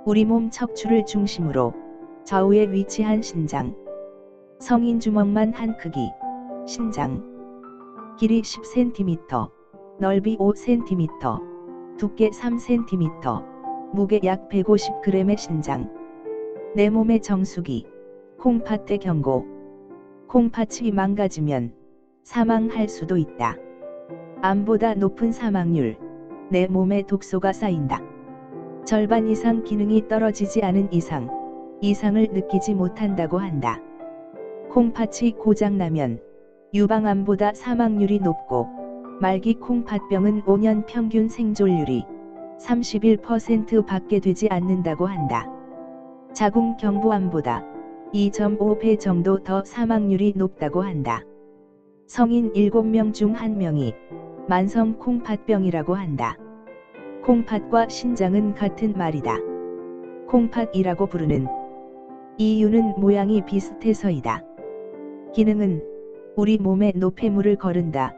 우리 몸 척추를 중심으로 좌우에 위치한 신장. 성인 주먹만 한 크기. 신장. 길이 10cm, 넓이 5cm, 두께 3cm, 무게 약 150g의 신장. 내 몸의 정수기. 콩팥대 경고. 콩팥이 망가지면 사망할 수도 있다. 암보다 높은 사망률. 내 몸에 독소가 쌓인다. 절반 이상 기능이 떨어지지 않은 이상, 이상을 느끼지 못한다고 한다. 콩팥이 고장나면 유방암보다 사망률이 높고 말기 콩팥병은 5년 평균 생존율이 31% 밖에 되지 않는다고 한다. 자궁 경부암보다 2.5배 정도 더 사망률이 높다고 한다. 성인 7명 중 1명이 만성 콩팥병이라고 한다. 콩팥과 신장은 같은 말이다. 콩팥이라고 부르는 이유는 모양이 비슷해서이다. 기능은 우리 몸에 노폐물을 거른다.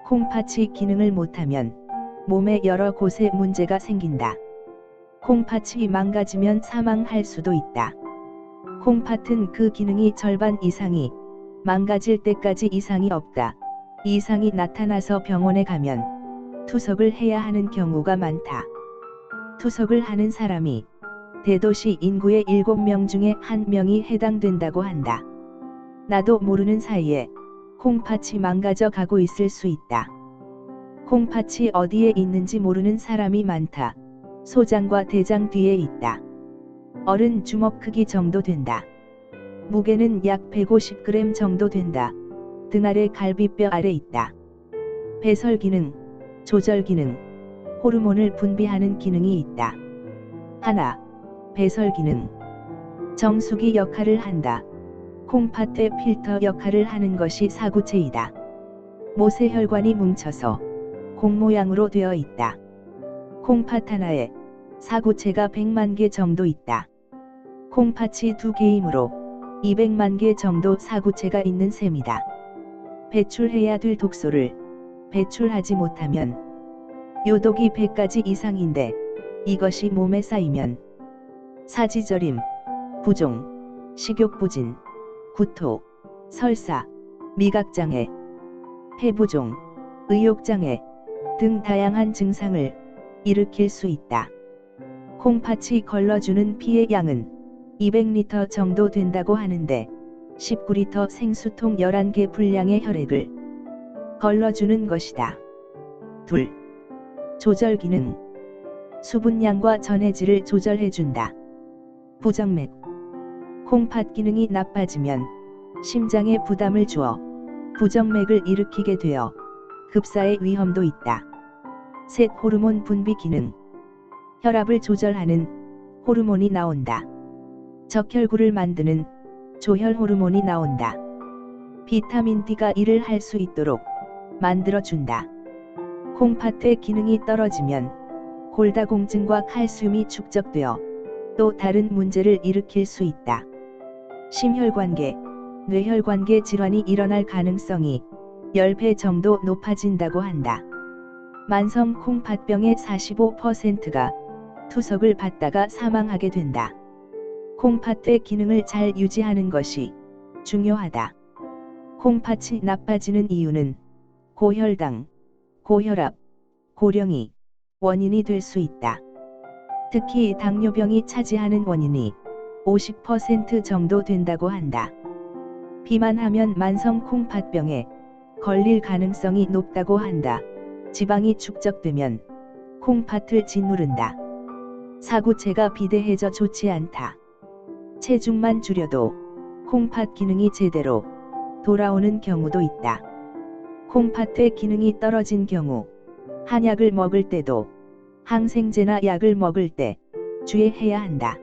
콩팥이 기능을 못하면 몸의 여러 곳에 문제가 생긴다. 콩팥이 망가지면 사망할 수도 있다. 콩팥은 그 기능이 절반 이상이 망가질 때까지 이상이 없다. 이상이 나타나서 병원에 가면 투석을 해야 하는 경우가 많다. 투석을 하는 사람이 대도시 인구의 7명 중에 1명이 해당된다고 한다. 나도 모르는 사이에 콩팥이 망가져 가고 있을 수 있다. 콩팥이 어디에 있는지 모르는 사람이 많다. 소장과 대장 뒤에 있다. 어른 주먹 크기 정도 된다. 무게는 약 150g 정도 된다. 등 아래 갈비뼈 아래 있다. 배설 기능, 조절 기능, 호르몬을 분비하는 기능이 있다. 하나, 배설 기능. 정수기 역할을 한다. 콩팥의 필터 역할을 하는 것이 사구체이다. 모세혈관이 뭉쳐서 공 모양으로 되어 있다. 콩팥 하나에 사구체가 100만 개 정도 있다. 콩팥이 2개이므로 200만 개 정도 사구체가 있는 셈이다. 배출해야 될 독소를 배출하지 못하면 요독이 100가지 이상인데 이것이 몸에 쌓이면 사지저림, 부종, 식욕부진, 구토, 설사, 미각장애, 폐부종, 의욕장애 등 다양한 증상을 일으킬 수 있다. 콩팥이 걸러주는 피의 양은 200리터 정도 된다고 하는데 19리터 생수통 11개 분량의 혈액을 걸러주는 것이다. 둘, 조절 기능. 수분량과 전해질을 조절해준다. 부정맥. 콩팥 기능이 나빠지면 심장에 부담을 주어 부정맥을 일으키게 되어 급사의 위험도 있다. 셋, 호르몬 분비 기능. 혈압을 조절하는 호르몬이 나온다. 적혈구를 만드는 조혈 호르몬이 나온다. 비타민 D가 일을 할 수 있도록 만들어준다. 콩팥의 기능이 떨어지면 골다공증과 칼슘이 축적되어 또 다른 문제를 일으킬 수 있다. 심혈관계, 뇌혈관계 질환이 일어날 가능성이 10배 정도 높아진다고 한다. 만성 콩팥병의 45%가 투석을 받다가 사망하게 된다. 콩팥의 기능을 잘 유지하는 것이 중요하다. 콩팥이 나빠지는 이유는 고혈당, 고혈압, 고령이 원인이 될 수 있다. 특히 당뇨병이 차지하는 원인이 50% 정도 된다고 한다. 비만하면 만성 콩팥병에 걸릴 가능성이 높다고 한다. 지방이 축적되면 콩팥을 짓누른다. 사구체가 비대해져 좋지 않다. 체중만 줄여도 콩팥 기능이 제대로 돌아오는 경우도 있다. 콩팥의 기능이 떨어진 경우 한약을 먹을 때도 항생제나 약을 먹을 때 주의해야 한다.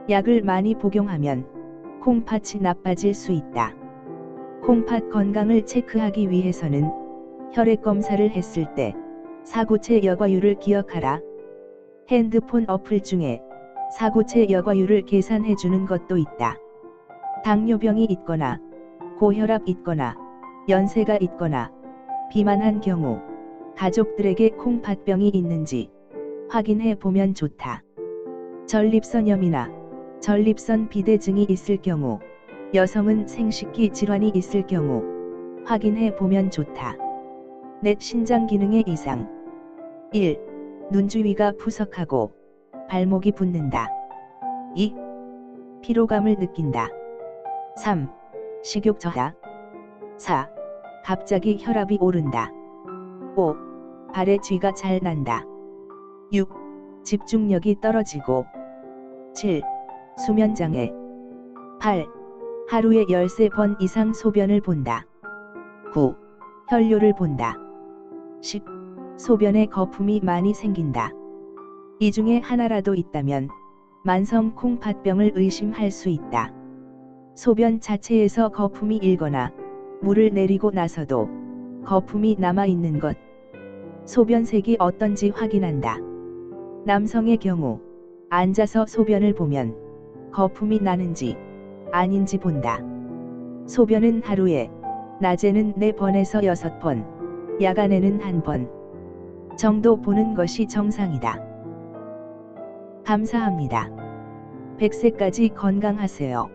약을 많이 복용하면 콩팥이 나빠질 수 있다. 콩팥 건강을 체크하기 위해서는 혈액 검사를 했을 때 사구체 여과율을 기억하라. 핸드폰 어플 중에 사구체 여과율을 계산해주는 것도 있다. 당뇨병이 있거나 고혈압 있거나 연세가 있거나 비만한 경우 가족들에게 콩팥병이 있는지 확인해 보면 좋다. 전립선염이나 전립선 비대증이 있을 경우, 여성은 생식기 질환이 있을 경우 확인해 보면 좋다. 넷 신장 기능의 이상. 1. 눈 주위가 푸석하고 발목이 붓는다. 2. 피로감을 느낀다. 3. 식욕 저하. 4. 갑자기 혈압이 오른다. 5. 발에 쥐가 잘 난다. 6. 집중력이 떨어지고. 7. 수면장애. 8. 하루에 13번 이상 소변을 본다. 9. 혈뇨를 본다. 10. 소변에 거품이 많이 생긴다. 이 중에 하나라도 있다면 만성 콩팥병을 의심할 수 있다. 소변 자체에서 거품이 일거나 물을 내리고 나서도 거품이 남아있는 것. 소변색이 어떤지 확인한다. 남성의 경우 앉아서 소변을 보면 거품이 나는지 아닌지 본다. 소변은 하루에 낮에는 4번에서 6번, 야간에는 1번 정도 보는 것이 정상이다. 감사합니다. 100세까지 건강하세요.